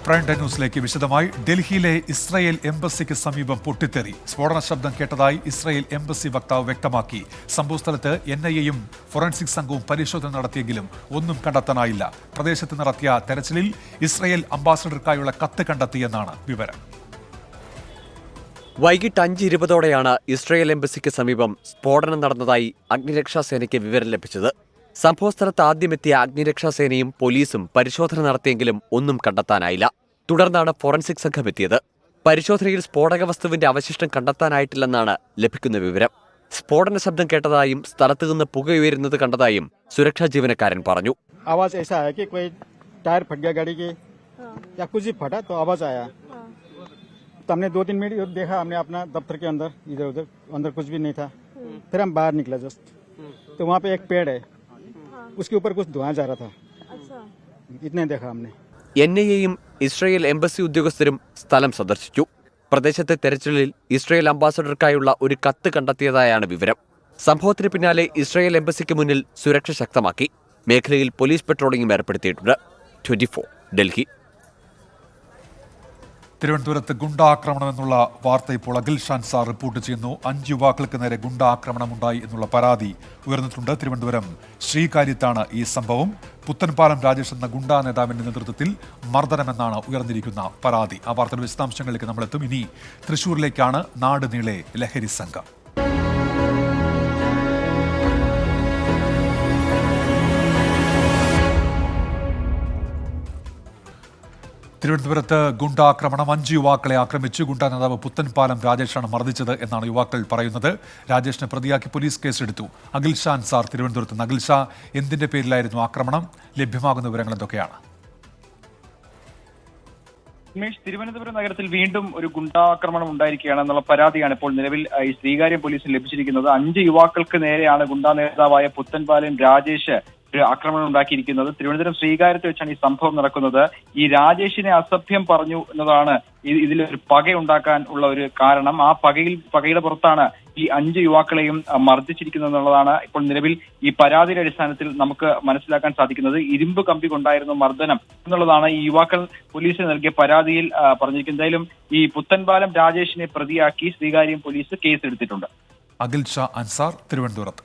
Prime time ന്യൂസിലേക്ക് വിശദമായി. ഡൽഹിയിലെ ഇസ്രായേൽ എംബസിക്ക് സമീപം പൊട്ടിത്തെറി. സ്ഫോടന ശബ്ദം കേട്ടതായി ഇസ്രായേൽ എംബസി വക്താവ് വ്യക്തമാക്കി. സംഭവസ്ഥലത്ത് NIA-യും ഫോറൻസിക് സംഘവും പരിശോധന നടത്തിയെങ്കിലും ഒന്നും കണ്ടെത്താനായില്ല. പ്രദേശത്ത് നടത്തിയ തെരച്ചിലിൽ ഇസ്രായേൽ അംബാസഡർക്കായുള്ള കത്ത് കണ്ടെത്തിയെന്നാണ് വിവരം. വൈകിട്ട് 5:20 ഇസ്രായേൽ എംബസിക്ക് സമീപം സ്ഫോടനം നടന്നതായി അഗ്നിരക്ഷാസേനയ്ക്ക് വിവരം ലഭിച്ചത്. സംഭവസ്ഥലത്ത് ആദ്യമെത്തിയ അഗ്നിരക്ഷാസേനയും പോലീസും പരിശോധന നടത്തിയെങ്കിലും ഒന്നും കണ്ടെത്താനായില്ല. തുടർന്നാണ് ഫോറൻസിക് സംഘം എത്തിയത്. പരിശോധനയിൽ സ്ഫോടക വസ്തുവിന്റെ അവശിഷ്ടം കണ്ടെത്താനായിട്ടില്ലെന്നാണ് ലഭിക്കുന്ന വിവരം. സ്ഫോടന ശബ്ദം കേട്ടതായും സ്ഥലത്തുനിന്ന് പുകയുയരുന്നത് കണ്ടതായും സുരക്ഷാ ജീവനക്കാരൻ പറഞ്ഞു. हमने 2-3 मिनट देखा, हमने अपना दफ्तर के अंदर इधर उधर अंदर कुछ भी नहीं था. फिर हम बाहर निकला जस्ट, तो वहाँ पे एक पेड़ है, उसके ऊपर कुछ धुआं जा रहा था. इतने देखा हमने. NIA-യും ഇസ്രായേൽ എംബസി ഉദ്യോഗസ്ഥരും സ്ഥലം സന്ദർശിച്ചു. പ്രദേശത്തെ തെരച്ചിലിൽ ഇസ്രായേൽ അംബാസഡർക്കായുള്ള ഒരു കത്ത് കണ്ടെത്തിയതായാണ് വിവരം. സംഭവത്തിന് പിന്നാലെ ഇസ്രായേൽ എംബസിക്ക് മുന്നിൽ സുരക്ഷ ശക്തമാക്കി. മേഖലയിൽ പോലീസ് പെട്രോളിംഗും ഏർപ്പെടുത്തിയിട്ടുണ്ട്. 24 ഡൽഹി. തിരുവനന്തപുരത്ത് ഗുണ്ടാക്രമണം എന്നുള്ള വാർത്ത ഇപ്പോൾ അഖിൽ ഷാൻസാർ റിപ്പോർട്ട് ചെയ്യുന്നു. 5 യുവാക്കൾക്ക് നേരെ ഗുണ്ടാക്രമണമുണ്ടായി എന്നുള്ള പരാതി ഉയർന്നിട്ടുണ്ട്. തിരുവനന്തപുരം ശ്രീകാര്യത്താണ് ഈ സംഭവം. പുത്തൻപാലം രാജേഷ് എന്ന ഗുണ്ടാ നേതാവിന്റെ നേതൃത്വത്തിൽ മർദ്ദനമെന്നാണ് ഉയർന്നിരിക്കുന്ന പരാതി. ആ വാർത്തയുടെ വിശദാംശങ്ങളിലേക്ക് നമ്മളെത്തും. ഇനി തൃശൂരിലേക്കാണ്. നാട് നീളെ ലഹരി സംഘം. തിരുവനന്തപുരത്ത് ഗുണ്ടാക്രമണം. 5 യുവാക്കളെ ആക്രമിച്ചു. ഗുണ്ടാ നേതാവ് പുത്തൻപാലം രാജേഷാണ് മർദ്ദിച്ചത് എന്നാണ് യുവാക്കൾ പറയുന്നത്. രാജേഷിനെ പ്രതിയാക്കി പോലീസ് കേസെടുത്തു. അഖിൽ ഷാൻസാർ തിരുവനന്തപുരത്ത്. അഖിൽ ഷാ, എന്തിന്റെ പേരിലായിരുന്നു ആക്രമണം? ലഭ്യമാകുന്ന വിവരങ്ങൾ എന്തൊക്കെയാണ്? തിരുവനന്തപുരം നഗരത്തിൽ വീണ്ടും ഒരു ഗുണ്ടാക്രമണം ഉണ്ടായിരിക്കുകയാണ് എന്നുള്ള പരാതിയാണ് ഇപ്പോൾ നിലവിൽ ഈ ശ്രീകാര്യം പോലീസിന് ലഭിച്ചിരിക്കുന്നത്. 5 യുവാക്കൾക്ക് നേരെയാണ് ഗുണ്ടാ നേതാവായ പുത്തൻപാലം രാജേഷ് ആക്രമണം ഉണ്ടാക്കിയിരിക്കുന്നത്. തിരുവനന്തപുരം ശ്രീകാര്യത്ത് വെച്ചാണ് ഈ സംഭവം നടക്കുന്നത്. ഈ രാജേഷിനെ അസഭ്യം പറഞ്ഞു എന്നതാണ് ഇതിലൊരു പകയുണ്ടാക്കാൻ ഉള്ള ഒരു കാരണം. ആ പകയുടെ പുറത്താണ് ഈ 5 യുവാക്കളെയും മർദ്ദിച്ചിരിക്കുന്നത് എന്നുള്ളതാണ് ഇപ്പോൾ നിലവിൽ ഈ പരാതിയുടെ അടിസ്ഥാനത്തിൽ നമുക്ക് മനസ്സിലാക്കാൻ സാധിക്കുന്നത്. ഇരുമ്പ് കമ്പി കൊണ്ടായിരുന്നു മർദ്ദനം എന്നുള്ളതാണ് ഈ യുവാക്കൾ പോലീസിന് നൽകിയ പരാതിയിൽ പറഞ്ഞിരിക്കുന്നത്. എന്തായാലും ഈ പുത്തൻപാലം രാജേഷിനെ പ്രതിയാക്കി ശ്രീകാര്യം പോലീസ് കേസെടുത്തിട്ടുണ്ട്. അഖിൽ ഷാ അൻസാർ തിരുവനന്തപുരത്ത്.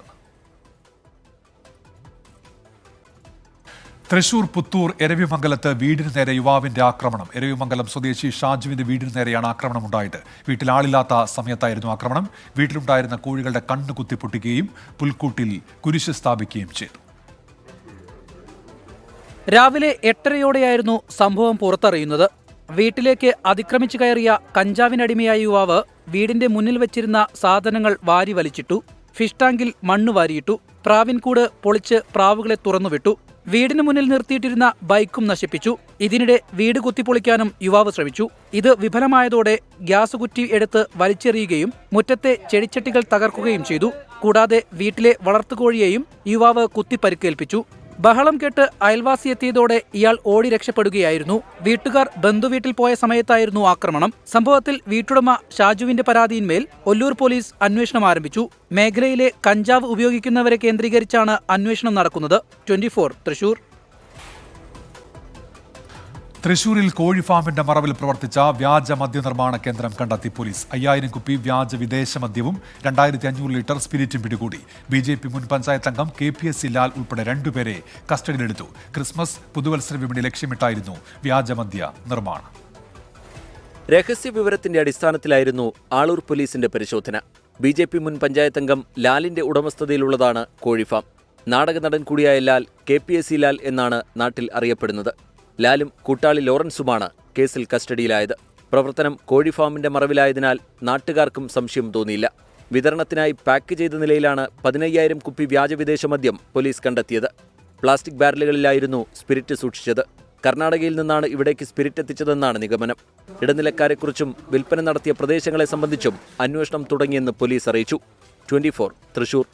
തൃശൂർ പുത്തൂർ എരവിമംഗലത്ത് വീടിന് നേരെ യുവാവിന്റെ ആക്രമണം. എരവിമംഗലം സ്വദേശി ഷാജുവിന്റെ വീടിന് നേരെയാണ് ആക്രമണം ഉണ്ടായത്. വീട്ടിൽ ആളില്ലാത്ത സമയത്തായിരുന്നു ആക്രമണം. വീട്ടിലുണ്ടായിരുന്ന കോഴികളുടെ കണ്ണ് കുത്തിപ്പൊട്ടിക്കുകയും പുൽക്കൂട്ടിൽ കുരിശ് സ്ഥാപിക്കുകയും ചെയ്തു. രാവിലെ 8:30 സംഭവം പുറത്തറിയുന്നത്. വീട്ടിലേക്ക് അതിക്രമിച്ചു കയറിയ കഞ്ചാവിനടിമയായ യുവാവ് വീടിന്റെ മുന്നിൽ വെച്ചിരുന്ന സാധനങ്ങൾ വാരി വലിച്ചിട്ടു. ഫിഷ് ടാങ്കിൽ മണ്ണ് വാരിയിട്ടു. പ്രാവിൻകൂട് പൊളിച്ച് പ്രാവുകളെ തുറന്നുവിട്ടു. വീടിന് മുന്നിൽ നിർത്തിയിട്ടിരുന്ന ബൈക്കും നശിപ്പിച്ചു. ഇതിനിടെ വീട് കുത്തിപ്പൊളിക്കാനും യുവാവ് ശ്രമിച്ചു. ഇത് വിഫലമായതോടെ ഗ്യാസ് കുറ്റി എടുത്ത് വലിച്ചെറിയുകയും മുറ്റത്തെ ചെടിച്ചട്ടികൾ തകർക്കുകയും ചെയ്തു. കൂടാതെ വീട്ടിലെ വളർത്തുകോഴിയെയും യുവാവ് കുത്തിപ്പരിക്കേൽപ്പിച്ചു. ബഹളം കേട്ട് അയൽവാസി എത്തിയതോടെ ഇയാൾ ഓടി രക്ഷപ്പെടുകയായിരുന്നു. വീട്ടുകാർ ബന്ധുവീട്ടിൽ പോയ സമയത്തായിരുന്നു ആക്രമണം. സംഭവത്തിൽ വീട്ടുടമ ഷാജുവിന്റെ പരാതിയിന്മേൽ ഒല്ലൂർ പോലീസ് അന്വേഷണം ആരംഭിച്ചു. മേഖലയിലെ കഞ്ചാവ് ഉപയോഗിക്കുന്നവരെ കേന്ദ്രീകരിച്ചാണ് അന്വേഷണം നടക്കുന്നത്. 24 തൃശൂർ. തൃശൂരിൽ കോഴി ഫാമിന്റെ മറവിൽ പ്രവർത്തിച്ച വ്യാജ മദ്യനിർമ്മാണ കേന്ദ്രം കണ്ടെത്തി പോലീസ്. 5000 കുപ്പി വ്യാജ വിദേശ മദ്യവും 2500 ലിറ്റർ സ്പിരിറ്റും പിടികൂടി. BJP മുൻ പഞ്ചായത്ത് അംഗം KPSC ലാൽ ഉൾപ്പെടെ 2 പേരെ കസ്റ്റഡിയിലെടുത്തു. ക്രിസ്മസ് പുതുവത്സര വിപണി ലക്ഷ്യമിട്ടായിരുന്നു വ്യാജമദ്യ നിർമ്മാണം. രഹസ്യ വിവരത്തിന്റെ അടിസ്ഥാനത്തിലായിരുന്നു ആളൂർ പോലീസിന്റെ പരിശോധന. BJP മുൻ പഞ്ചായത്ത് അംഗം ലാലിന്റെ ഉടമസ്ഥതയിലുള്ളതാണ് കോഴിഫാം. നാടകനടൻ കൂടിയായ ലാൽ KPSC ലാൽ എന്നാണ് നാട്ടിൽ അറിയപ്പെടുന്നത്. ലാലും കൂട്ടാളി ലോറൻസുമാണ് കേസിൽ കസ്റ്റഡിയിലായത്. പ്രവർത്തനം കോഴിഫാമിന്റെ മറവിലായതിനാൽ നാട്ടുകാർക്കും സംശയം തോന്നിയില്ല. വിതരണത്തിനായി പാക്ക് ചെയ്ത നിലയിലാണ് 15000 കുപ്പി വ്യാജ വിദേശ മദ്യം പോലീസ് കണ്ടെത്തിയത്. പ്ലാസ്റ്റിക് ബാരലുകളിലായിരുന്നു സ്പിരിറ്റ് സൂക്ഷിച്ചത്. കർണാടകയിൽ നിന്നാണ് ഇവിടേക്ക് സ്പിരിറ്റ് എത്തിച്ചതെന്നാണ് നിഗമനം. ഇടനിലക്കാരെക്കുറിച്ചും വിൽപ്പന നടത്തിയ പ്രദേശങ്ങളെ സംബന്ധിച്ചും അന്വേഷണം തുടങ്ങിയെന്ന് പോലീസ് അറിയിച്ചു. 24 തൃശൂർ.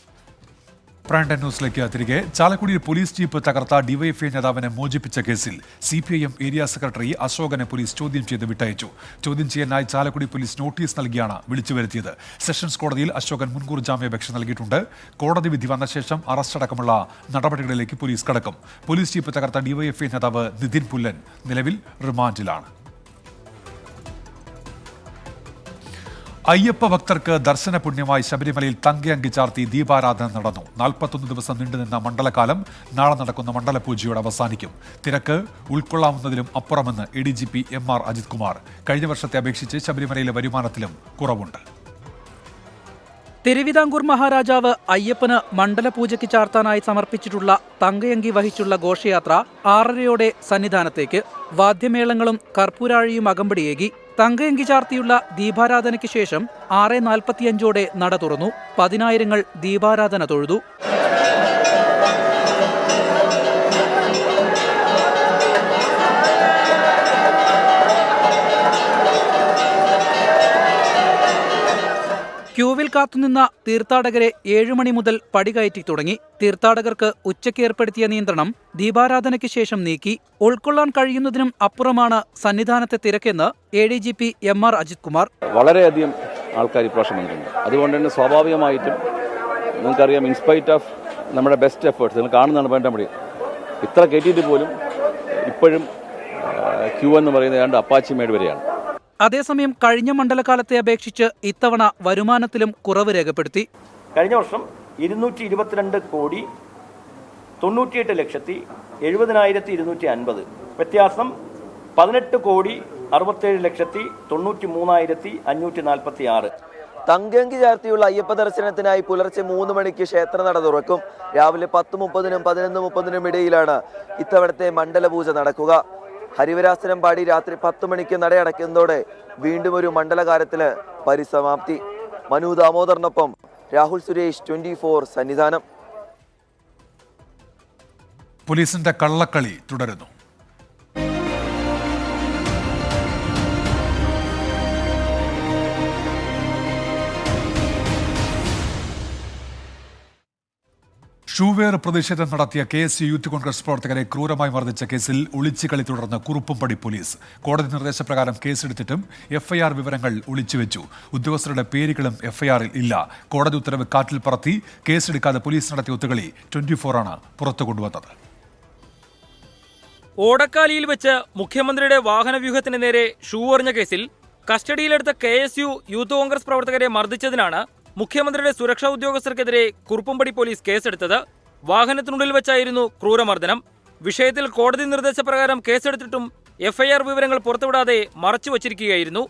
പ്രൈം ടൈം ന്യൂസിലേക്ക് തിരികെ. ചാലക്കുടിയിൽ പോലീസ് ജീപ്പ് തകർത്ത ഡിവൈഎഫ്ഐ നേതാവിനെ മോചിപ്പിച്ച കേസിൽ CPIM ഏരിയ സെക്രട്ടറി അശോകനെ പോലീസ് ചോദ്യം ചെയ്ത് വിട്ടയച്ചു. ചോദ്യം ചെയ്യാനായി ചാലക്കുടി പോലീസ് നോട്ടീസ് നൽകിയാണ് വിളിച്ചു വരുത്തിയത്. സെഷൻസ് കോടതിയിൽ അശോകൻ മുൻകൂർ ജാമ്യാപേക്ഷ നൽകിയിട്ടുണ്ട്. കോടതി വിധി വന്ന ശേഷം അറസ്റ്റ് അടക്കമുള്ള നടപടികളിലേക്ക് പോലീസ് കടക്കും. പോലീസ് ജീപ്പ് തകർത്ത ഡിവൈഎഫ്ഐ നേതാവ് നിതിൻ പുല്ലൻ നിലവിൽ റിമാൻഡിലാണ്. അയ്യപ്പ ഭക്തർക്ക് ദർശന പുണ്യമായി ശബരിമലയിൽ തങ്കയങ്കി ചാർത്തി ദീപാരാധന നടന്നു. 41 ദിവസം നീണ്ടുനിന്ന മണ്ഡലകാലം നാളെ നടക്കുന്ന മണ്ഡലപൂജയോടെ അവസാനിക്കും. തിരക്ക് ഉൾക്കൊള്ളാവുന്നതിലും അപ്പുറമെന്ന് ADGP MR അജിത് കുമാർ. കഴിഞ്ഞ വർഷത്തെ അപേക്ഷിച്ച് ശബരിമലയിലെ വരുമാനത്തിലും കുറവുണ്ട്. തിരുവിതാംകൂർ മഹാരാജാവ് അയ്യപ്പന് മണ്ഡലപൂജയ്ക്ക് ചാർത്താനായി സമർപ്പിച്ചിട്ടുള്ള തങ്കയങ്കി വഹിച്ചുള്ള ഘോഷയാത്ര 6:30 സന്നിധാനത്തേക്ക്. വാദ്യമേളങ്ങളും കർപ്പൂരാഴിയും അകമ്പടിയേകി. തങ്കയങ്കി ചാർത്തിയുള്ള ദീപാരാധനയ്ക്ക് ശേഷം 6:45 നട തുറന്നു. 10,000 ദീപാരാധന തൊഴുതു. ക്യൂവിൽ കാത്തുനിന്ന തീർത്ഥാടകരെ 7 മണി മുതൽ പടികയറ്റി തുടങ്ങി. തീർത്ഥാടകർക്ക് ഉച്ചയ്ക്ക് ഏർപ്പെടുത്തിയ നിയന്ത്രണം ദീപാരാധനയ്ക്ക് ശേഷം നീക്കി. ഉൾക്കൊള്ളാൻ കഴിയുന്നതിനും അപ്പുറമാണ് സന്നിധാനത്തെ തിരക്കെന്ന് ADGP MR അജിത് കുമാർ. വളരെയധികം ആൾക്കാർ ഇപ്രാവശ്യം വന്നിട്ടുണ്ട്. അതുകൊണ്ട് തന്നെ സ്വാഭാവികമായിട്ടും നിങ്ങൾക്കറിയാം, ഇൻസ്പൈറ്റ് ഓഫ് നമ്മുടെ ബെസ്റ്റ് എഫേർട്സ് നിങ്ങൾ കാണുന്നതാണ് വേണ്ട മതി. ഇത്ര കയറ്റിയിട്ട് പോലും ഇപ്പോഴും ക്യൂ എന്ന് പറയുന്നത് ഏതാണ്ട് അപ്പാച്ചിമേട് വരെയാണ്. അതേസമയം കഴിഞ്ഞ മണ്ഡലകാലത്തെ അപേക്ഷിച്ച് ഇത്തവണ വരുമാനത്തിലും കുറവ് രേഖപ്പെടുത്തി. കഴിഞ്ഞ വർഷം 228,98,70,250 വ്യത്യാസം 18,67,93,546. തങ്കയങ്കി ചാർത്തിയുള്ള അയ്യപ്പ ദർശനത്തിനായി പുലർച്ചെ 3 മണിക്ക് ക്ഷേത്രനട തുറക്കും. രാവിലെ 10:30-നും 11:30-നും ഇടയിലാണ് ഇത്തവണത്തെ മണ്ഡലപൂജ നടക്കുക. ഹരിവരാസനം പാടി രാത്രി 10 മണിക്ക് നടയടയ്ക്കുന്നതോടെ വീണ്ടും ഒരു മണ്ഡലകാലത്തിന് പരിസമാപ്തി. മനു ദാമോദറിനൊപ്പം രാഹുൽ സുരേഷ്, 24 സന്നിധാനം. പോലീസിന്റെ കള്ളക്കളി തുടരുന്നു. ഷൂവേർ പ്രതിഷേധം നടത്തിയ KSU യൂത്ത് കോൺഗ്രസ് പ്രവർത്തകരെ ക്രൂരമായി മർദ്ദിച്ച കേസിൽ ഒളിച്ചുകളി തുടർന്ന് കുറുപ്പുംപടി പോലീസ്. കോടതി നിർദ്ദേശപ്രകാരം കേസെടുത്തിട്ടും FIR വിവരങ്ങൾ ഒളിച്ചുവെച്ചു. ഉദ്യോഗസ്ഥരുടെ പേരുകളും FIRൽ ഇല്ല. കോടതി ഉത്തരവ് കാറ്റിൽ പറത്തി കേസെടുക്കാതെ പോലീസ് നടത്തിയ ഒത്തുകളി 24 ആണ് പുറത്തു കൊണ്ടുവന്നത്. ഓടക്കാലിയിൽ വെച്ച് മുഖ്യമന്ത്രിയുടെ വാഹനവ്യൂഹത്തിന് നേരെ ഷൂ എറിഞ്ഞ കേസിൽ കസ്റ്റഡിയിലെടുത്ത KSU യൂത്ത് കോൺഗ്രസ് പ്രവർത്തകരെ മർദ്ദിച്ചതിനാണ് മുഖ്യമന്ത്രിയുടെ സുരക്ഷാ ഉദ്യോഗസ്ഥർക്കെതിരെ കുറുപ്പുംപടി പോലീസ് കേസെടുത്തത്. വാഹനത്തിനുള്ളിൽ വെച്ചായിരുന്നു ക്രൂരമർദ്ദനം. വിഷയത്തിൽ കോടതി നിർദ്ദേശപ്രകാരം കേസെടുത്തിട്ടും FIR വിവരങ്ങൾ പുറത്തുവിടാതെ മറച്ചുവച്ചിരിക്കുകയായിരുന്നു.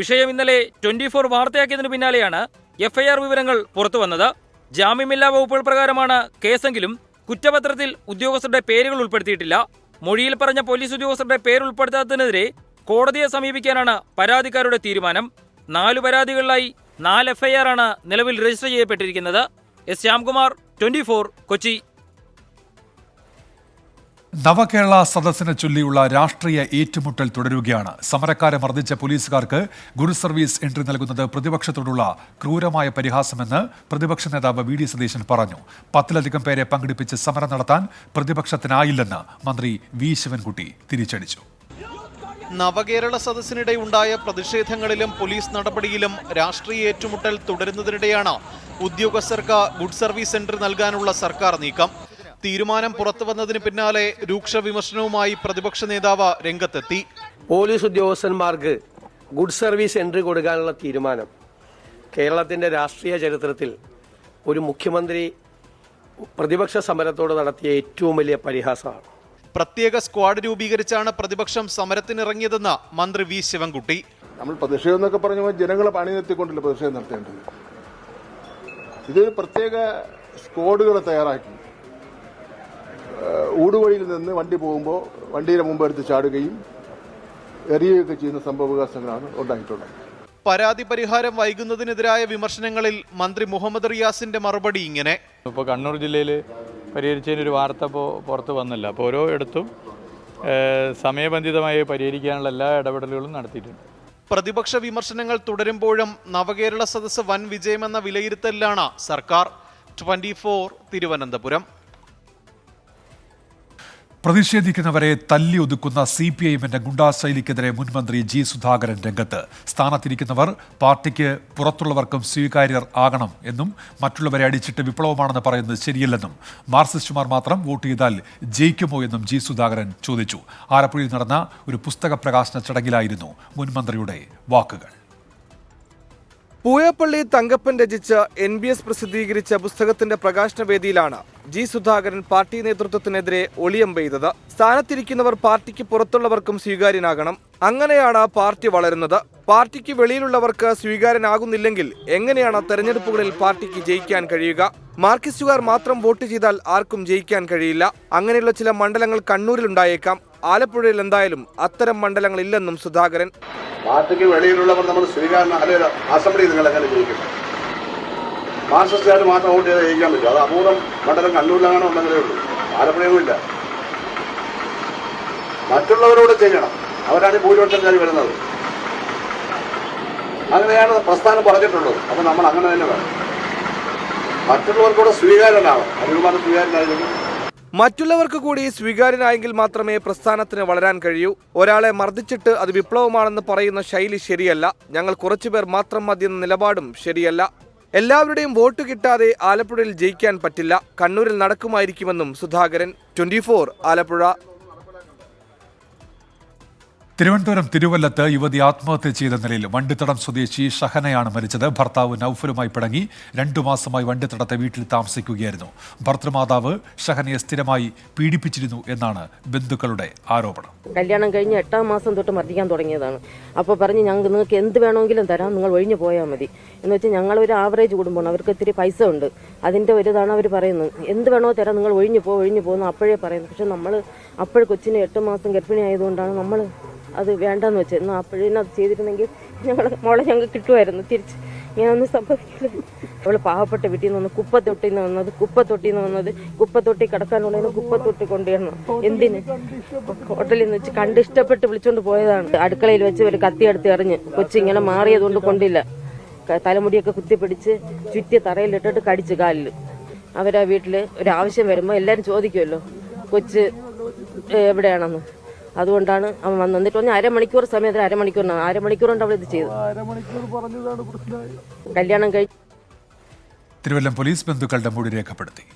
വിഷയം ഇന്നലെ 24 വാർത്തയാക്കിയതിനു പിന്നാലെയാണ് FIR വിവരങ്ങൾ പുറത്തുവന്നത്. ജാമ്യമില്ലാ വകുപ്പുകൾ പ്രകാരമാണ് കേസെങ്കിലും കുറ്റപത്രത്തിൽ ഉദ്യോഗസ്ഥരുടെ പേരുകൾ ഉൾപ്പെടുത്തിയിട്ടില്ല. മൊഴിയിൽ പറഞ്ഞ പോലീസ് ഉദ്യോഗസ്ഥരുടെ പേരുൾപ്പെടുത്താത്തതിനെതിരെ കോടതിയെ സമീപിക്കാനാണ് പരാതിക്കാരുടെ തീരുമാനം. 4 പരാതികളിലായി 4 FIR ആണ് നിലവിൽ രജിസ്റ്റർ ചെയ്യപ്പെട്ടിരിക്കുന്നത്. S. ശ്യാംകുമാർ, 24 കൊച്ചി. നവകേരള സദസ്സിനെ ചൊല്ലിയുള്ള രാഷ്ട്രീയ ഏറ്റുമുട്ടൽ തുടരുകയാണ്. സമരക്കാരെ മർദ്ദിച്ച പോലീസുകാർക്ക് ഗുഡ് സർവീസ് എൻട്രി നൽകുന്നത് പ്രതിപക്ഷത്തോടുള്ള ക്രൂരമായ പരിഹാസമെന്ന് പ്രതിപക്ഷ നേതാവ് VD സതീശൻ പറഞ്ഞു. 10-ലധികം പേരെ പങ്കെടുപ്പിച്ച് സമരം നടത്താൻ പ്രതിപക്ഷത്തിനായില്ലെന്ന് മന്ത്രി V. ശിവൻകുട്ടി തിരിച്ചടിച്ചു. നവകേരള സദസ്സിനിടെ ഉണ്ടായ പ്രതിഷേധങ്ങളിലും പോലീസ് നടപടിയിലും രാഷ്ട്രീയ ഏറ്റുമുട്ടൽ തുടരുന്നതിനിടെയാണ് ഉദ്യോഗസ്ഥർക്ക് ഗുഡ് സർവീസ് സെന്റർ നൽകാനുള്ള സർക്കാർ നീക്കം. തീരുമാനം പുറത്തുവന്നതിന് പിന്നാലെ രൂക്ഷ വിമർശനവുമായി പ്രതിപക്ഷ നേതാവ് രംഗത്തെത്തി. പോലീസ് ഉദ്യോഗസ്ഥന്മാർക്ക് ഗുഡ് സർവീസ് എൻട്രി കൊടുക്കാനുള്ള തീരുമാനം കേരളത്തിന്റെ രാഷ്ട്രീയ ചരിത്രത്തിൽ ഒരു മുഖ്യമന്ത്രി പ്രതിപക്ഷ സമരത്തോട് നടത്തിയ ഏറ്റവും വലിയ പരിഹാസമാണ്. പ്രത്യേക സ്ക്വാഡ് രൂപീകരിച്ചാണ് പ്രതിപക്ഷം സമരത്തിനിറങ്ങിയതെന്ന് മന്ത്രി V. ശിവൻകുട്ടി. നമ്മൾ പ്രതിഷേധം എന്നൊക്കെ പറഞ്ഞ ജനങ്ങളെ പണിനിർത്തിക്കൊണ്ടല്ല പ്രതിഷേധം നടത്തേണ്ടത്. ഇത് പ്രത്യേക സ്ക്വാഡുകളെ തയ്യാറാക്കി ഊടുവഴിയിൽ നിന്ന് വണ്ടി പോകുമ്പോൾ വണ്ടിയുടെ മുമ്പ് എടുത്ത് ചാടുകയും എറിയുകയൊക്കെ ചെയ്യുന്ന സംഭവവികാസങ്ങളാണ് ഉണ്ടായിട്ടുള്ളത്. പരാതി പരിഹാരം വൈകുന്നതിനെതിരായ വിമർശനങ്ങളിൽ മന്ത്രി മുഹമ്മദ് റിയാസിന്റെ മറുപടി ഇങ്ങനെ: ഇപ്പോൾ കണ്ണൂർ ജില്ലയിൽ പരിഹരിച്ചതിനൊരു വാർത്ത പുറത്ത് വന്നില്ല. അപ്പോൾ ഓരോ ഇടത്തും സമയബന്ധിതമായി പരിഹരിക്കാനുള്ള എല്ലാ ഇടപെടലുകളും നടത്തിയിട്ടുണ്ട്. പ്രതിപക്ഷ വിമർശനങ്ങൾ തുടരുമ്പോഴും നവകേരള സദസ്സ് വൻ വിജയമെന്ന വിലയിരുത്തലിലാണ് സർക്കാർ. 24 തിരുവനന്തപുരം. പ്രതിഷേധിക്കുന്നവരെ തല്ലി ഒതുക്കുന്ന CPIഎമ്മിന്റെ ഗുണ്ടാശൈലിക്കെതിരെ മുൻമന്ത്രി G. സുധാകരൻ രംഗത്ത്. സ്ഥാനത്തിരിക്കുന്നവർ പാർട്ടിക്ക് പുറത്തുള്ളവർക്കും സ്വീകാര്യർ ആകണം എന്നും മറ്റുള്ളവരെ അടിച്ചിട്ട് വിപ്ലവമാണെന്ന് പറയുന്നത് ശരിയല്ലെന്നും മാർക്സിസ്റ്റുമാർ മാത്രം വോട്ട് ചെയ്താൽ ജയിക്കുമോ എന്നും G. സുധാകരൻ ചോദിച്ചു. ആലപ്പുഴയിൽ നടന്ന ഒരു പുസ്തക പ്രകാശന ചടങ്ങിലായിരുന്നു മുൻമന്ത്രിയുടെ വാക്കുകൾ. പൂയപ്പള്ളി തങ്കപ്പൻ രചിച്ച NBS പ്രസിദ്ധീകരിച്ച പുസ്തകത്തിന്റെ പ്രകാശന വേദിയിലാണ് ജി സുധാകരൻ പാർട്ടി നേതൃത്വത്തിനെതിരെ ഒളിയമ്പെയ്തത്. സ്ഥാനത്തിരിക്കുന്നവർ പാർട്ടിക്ക് പുറത്തുള്ളവർക്കും സ്വീകാര്യനാകണം. അങ്ങനെയാണ് പാർട്ടി വളരുന്നത്. പാർട്ടിക്ക് വെളിയിലുള്ളവർക്ക് സ്വീകാര്യനാകുന്നില്ലെങ്കിൽ എങ്ങനെയാണ് തെരഞ്ഞെടുപ്പുകളിൽ പാർട്ടിക്ക് ജയിക്കാൻ കഴിയുക? മാർക്സിസ്റ്റുകാർ മാത്രം വോട്ട് ചെയ്താൽ ആർക്കും ജയിക്കാൻ കഴിയില്ല. അങ്ങനെയുള്ള ചില മണ്ഡലങ്ങൾ കണ്ണൂരിലുണ്ടായേക്കാം. ആലപ്പുഴയിൽ എന്തായാലും അത്തരം മണ്ഡലങ്ങളില്ലെന്നും സുധാകരൻ. പാർട്ടിക്ക് വെളിയിലുള്ളവർ നമ്മൾ സ്വീകാരണം അല്ലെങ്കിൽ അസംബ്ലി നിങ്ങൾ എങ്ങനെ ജയിക്കും? മാർക്സിസ്റ്റുകാർ മാത്രം വോട്ട് ചെയ്താൽ ജയിക്കാൻ പറ്റും. അത് അപൂർവം മണ്ഡലം കണ്ണൂരിലാണോ ഉണ്ടെങ്കിലേ ഉള്ളൂ. ആലപ്പുഴയൊന്നും ഇല്ല. മറ്റുള്ളവരോട് ചെയ്യണം. അവരാണ് ഭൂരിപക്ഷക്കാർ വരുന്നത്. അങ്ങനെയാണ് പ്രസ്ഥാനം പറഞ്ഞിട്ടുള്ളത്. അപ്പൊ നമ്മൾ അങ്ങനെ തന്നെ വേണം. മറ്റുള്ളവർക്കൂടെ സ്വീകാര്യനാവും. അതിനുമാത്രം സ്വീകാര്യനായിരിക്കും. മറ്റുള്ളവർക്ക് കൂടി സ്വീകാര്യനായെങ്കിൽ മാത്രമേ പ്രസ്ഥാനത്തിന് വളരാൻ കഴിയൂ. ഒരാളെ മർദ്ദിച്ചിട്ട് അത് വിപ്ലവമാണെന്ന് പറയുന്ന ശൈലി ശരിയല്ല. ഞങ്ങൾ കുറച്ചുപേർ മാത്രം മതിയെന്ന നിലപാടും ശരിയല്ല. എല്ലാവരുടെയും വോട്ട് കിട്ടാതെ ആലപ്പുഴയിൽ ജയിക്കാൻ പറ്റില്ല. കണ്ണൂരിൽ നടക്കുമായിരിക്കുമെന്നും സുധാകരൻ. 24 ആലപ്പുഴ. തിരുവനന്തപുരം തിരുവല്ലത്ത് യുവതി ആത്മഹത്യ ചെയ്ത നിലയിൽ വണ്ടിത്തടം സ്വദേശി ഷഹനയാണ് മരിച്ചത്. ഭർത്താവ് നൌഫലുമായി പിണങ്ങി 2 മാസമായി വണ്ടിത്തടത്തെ വീട്ടിൽ താമസിക്കുകയായിരുന്നു. ഭർത്തൃമാതാവ് ഷഹനയെ സ്ഥിരമായി പീഡിപ്പിച്ചിരുന്നു എന്നാണ് ബന്ധുക്കളുടെ ആരോപണം. കല്യാണം കഴിഞ്ഞ് 8ാം മാസം തൊട്ട് മർദ്ദിക്കാൻ തുടങ്ങിയതാണ്. അപ്പോൾ പറഞ്ഞ് നിങ്ങൾക്ക് എന്ത് വേണമെങ്കിലും തരാം, നിങ്ങൾ ഒഴിഞ്ഞു പോയാൽ മതി എന്ന് വെച്ചാൽ ഞങ്ങളൊരു ആവറേജ് കുടുംബമാണ്. അവർക്ക് ഇത്തിരി പൈസ ഉണ്ട്. അതിൻ്റെ ഒരു ഇതാണ് അവർ പറയുന്നത്. എന്ത് വേണോ തരാം, നിങ്ങൾ ഒഴിഞ്ഞു പോകുന്നു അപ്പോഴേ പറയുന്നു. പക്ഷെ നമ്മൾ അപ്പോഴ് കൊച്ചിന് 8 മാസം ഗർഭിണി ആയതുകൊണ്ടാണ് നമ്മൾ അത് വേണ്ടെന്ന് വെച്ചത്. എന്നാൽ അപ്പോഴേനും അത് ചെയ്തിരുന്നെങ്കിൽ മോളെ ഞങ്ങൾക്ക് കിട്ടുമായിരുന്നു തിരിച്ച്. ഇങ്ങനെയൊന്നും സംഭവിക്കില്ല. അവൾ പാവപ്പെട്ട വീട്ടിൽ നിന്ന് കുപ്പത്തൊട്ടിന്ന് വന്നത് കുപ്പത്തൊട്ടി കിടക്കാനുള്ളതിന് കുപ്പത്തൊട്ടി കൊണ്ടുവരണം. എന്തിന്? ഹോട്ടലിൽ നിന്ന് വെച്ച് കണ്ട് ഇഷ്ടപ്പെട്ട് വിളിച്ചുകൊണ്ട് പോയതാണ്. അടുക്കളയിൽ വെച്ച് ഒരു കത്തിയെടുത്ത് എറിഞ്ഞ് കൊച്ചിങ്ങനെ മാറിയതുകൊണ്ട് കൊണ്ടില്ല. തലമുടിയൊക്കെ കുത്തിപ്പിടിച്ച് ചുറ്റി തറയിലിട്ടിട്ട് കടിച്ച് കാലിൽ. അവരാ വീട്ടിൽ ഒരു ആവശ്യം വരുമ്പോൾ എല്ലാവരും ചോദിക്കുമല്ലോ കൊച്ച് എവിടെയാണെന്ന്. അതുകൊണ്ടാണ് അവൻ വന്ന് എന്നിട്ട് പറഞ്ഞ അരമണിക്കൂർ സമയത്ത് അരമണിക്കൂർ കൊണ്ട് അവൾ ഇത് ചെയ്തു. കല്യാണം കഴിഞ്ഞ് തിരുവല്ലം പോലീസ് ബന്ധുക്കളുടെ മൊഴി രേഖപ്പെടുത്തി.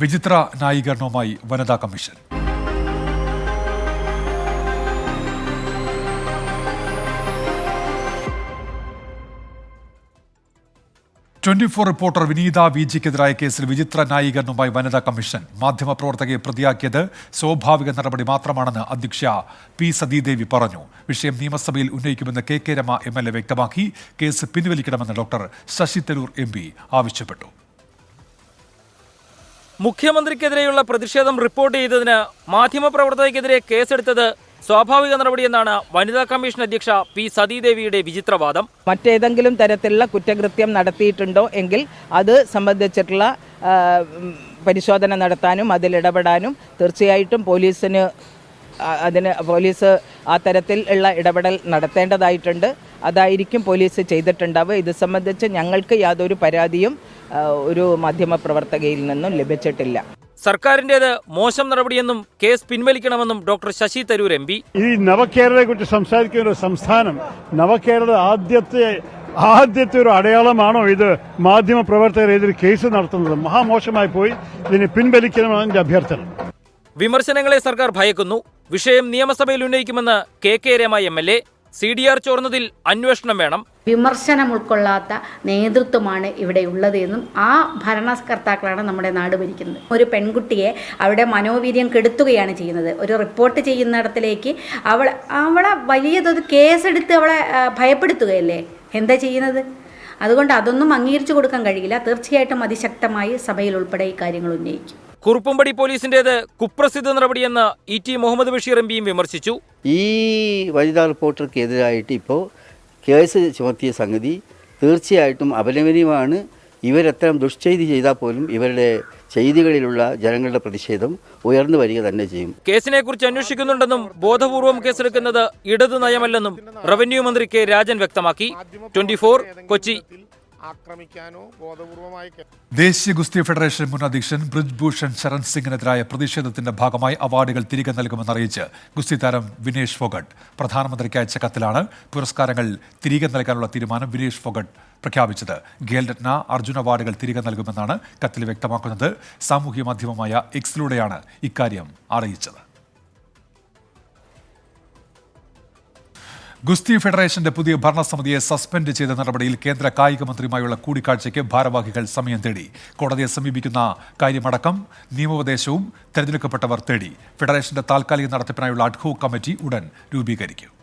വിചിത്ര ന്യായീകരണവുമായി വനിതാ കമ്മീഷൻ. റിപ്പോർട്ടർ വിനീത വിജിക്കെതിരായ കേസിൽ വിചിത്ര ന്യായീകരണവുമായി വനിതാ കമ്മീഷൻ. മാധ്യമപ്രവർത്തകയെ പ്രതിയാക്കിയത് സ്വാഭാവിക നടപടി മാത്രമാണെന്ന് അധ്യക്ഷ പി സതീദേവി പറഞ്ഞു. വിഷയം നിയമസഭയിൽ ഉന്നയിക്കുമെന്ന് കെ രമ MLA വ്യക്തമാക്കി. കേസ് പിൻവലിക്കണമെന്ന് ഡോക്ടർ ശശി തരൂർ MP ആവശ്യപ്പെട്ടു. മുഖ്യമന്ത്രിക്കെതിരെയുള്ള പ്രതിഷേധം റിപ്പോർട്ട് ചെയ്തതിന് മാധ്യമപ്രവർത്തകയ്ക്കെതിരെ കേസെടുത്തത് സ്വാഭാവിക നടപടിയെന്നാണ് വനിതാ കമ്മീഷൻ അധ്യക്ഷ പി സതീദേവിയുടെ വിചിത്രവാദം. മറ്റേതെങ്കിലും തരത്തിലുള്ള കുറ്റകൃത്യം നടത്തിയിട്ടുണ്ടോ എങ്കിൽ അത് സംബന്ധിച്ചിട്ടുള്ള പരിശോധന നടത്താനും അതിലിടപെടാനും തീർച്ചയായിട്ടും പോലീസ് ആ തരത്തിൽ ഉള്ള ഇടപെടൽ നടത്തേണ്ടതായിട്ടുണ്ട്. അതായിരിക്കും പോലീസ് ചെയ്തിട്ടുണ്ടാവുക. ഇത് സംബന്ധിച്ച് ഞങ്ങൾക്ക് യാതൊരു പരാതിയും ഒരു മാധ്യമപ്രവർത്തകയിൽ നിന്നും ലഭിച്ചിട്ടില്ല. സർക്കാരിന്റേത് മോശം നടപടിയെന്നും കേസ് പിൻവലിക്കണമെന്നും ഡോക്ടർ ശശി തരൂർ MP. ഈ നവകേരളയെ കുറിച്ച് സംസാരിക്കുന്ന ഒരു സംസ്ഥാനം നവകേരള ആദ്യത്തെ ഒരു അടയാളമാണോ ഇത്? മാധ്യമ പ്രവർത്തകർ ഇതിൽ കേസ് നടത്തുന്നത് മഹാമോശമായി പോയി. ഇതിനെ പിൻവലിക്കണമെന്നാണ് എന്റെ അഭ്യർത്ഥന. വിമർശനങ്ങളെ സർക്കാർ ഭയക്കുന്നു. വിഷയം നിയമസഭയിൽ ഉന്നയിക്കുമെന്ന് കെ രമ MLA. CDR ചോർന്നതിൽ അന്വേഷണം വേണം. വിമർശനം ഉൾക്കൊള്ളാത്ത നേതൃത്വമാണ് ഇവിടെ ഉള്ളത് എന്നും ആ ഭരണകർത്താക്കളാണ് നമ്മുടെ നാട് ഭരിക്കുന്നത്. ഒരു പെൺകുട്ടിയെ അവരുടെ മനോവീര്യം കെടുത്തുകയാണ് ചെയ്യുന്നത്. ഒരു റിപ്പോർട്ട് ചെയ്യുന്നിടത്തിലേക്ക് അവളെ വലിയതൊരു കേസെടുത്ത് അവളെ ഭയപ്പെടുത്തുകയല്ലേ എന്താ ചെയ്യുന്നത്? അതുകൊണ്ട് അതൊന്നും അംഗീകരിച്ചു കൊടുക്കാൻ കഴിയില്ല. തീർച്ചയായിട്ടും അതിശക്തമായി സഭയിൽ ഉൾപ്പെടെ ഈ കാര്യങ്ങൾ ഉന്നയിക്കും. കുറുപ്പുംപടി പോലീസിന്റേത് കുപ്രസിദ്ധ നടപടിയെന്ന് ET മുഹമ്മദ് ബഷീർ MPയും വിമർശിച്ചു. ഈ വനിതാ റിപ്പോർട്ടർക്കെതിരായിട്ട് ഇപ്പോൾ കേസ് ചുമത്തിയ സംഗതി തീർച്ചയായിട്ടും അപലപനീയമാണ്. ഇവരെത്ര ദുഷ്ചെയ്തി ചെയ്താൽ പോലും ഇവരുടെ ചെയ്തികളിലുള്ള ജനങ്ങളുടെ പ്രതിഷേധം ഉയർന്നു വരിക തന്നെ ചെയ്യും. കേസിനെ കുറിച്ച് അന്വേഷിക്കുന്നുണ്ടെന്നും ബോധപൂർവം കേസെടുക്കുന്നത് ഇടതു നയമല്ലെന്നും റവന്യൂ മന്ത്രി K രാജൻ വ്യക്തമാക്കി. 24 കൊച്ചി. ആക്രമിക്കാനോ ബോധപൂർവമായി. ദേശീയ ഗുസ്തി ഫെഡറേഷൻ മുൻ അധ്യക്ഷൻ ബ്രിജ്ഭൂഷൺ ശരൺ സിംഗിനെതിരായ പ്രതിഷേധത്തിന്റെ ഭാഗമായി അവാർഡുകൾ തിരികെ നൽകുമെന്നറിയിച്ച് ഗുസ്തി താരം വിനേഷ് ഫോഗട്ട് പ്രധാനമന്ത്രിക്ക് അയച്ച കത്തിലാണ് പുരസ്കാരങ്ങൾ തിരികെ നൽകാനുള്ള തീരുമാനം വിനേഷ് ഫോഗട്ട് പ്രഖ്യാപിച്ചത്. ഖേൽരത്ന, അർജുന അവാർഡുകൾ തിരികെ നൽകുമെന്നാണ് കത്തിൽ വ്യക്തമാക്കുന്നത്. സാമൂഹ്യ മാധ്യമമായ എക്സിലൂടെയാണ് ഇക്കാര്യം അറിയിച്ചത്. ഗുസ്തി ഫെഡറേഷന്റെ പുതിയ ഭരണസമിതിയെ സസ്പെൻഡ് ചെയ്ത നടപടിയിൽ കേന്ദ്ര കായിക മന്ത്രിയുമായുള്ള കൂടിക്കാഴ്ചയ്ക്ക് ഭാരവാഹികൾ സമയം തേടി. കോടതിയെ സമീപിക്കുന്ന കാര്യമടക്കം നിയമോപദേശവും തെരഞ്ഞെടുക്കപ്പെട്ടവർ തേടി. ഫെഡറേഷന്റെ താൽക്കാലിക നടത്തിപ്പിനായുള്ള അഡ്ഹോക് കമ്മിറ്റി ഉടൻ രൂപീകരിക്കും.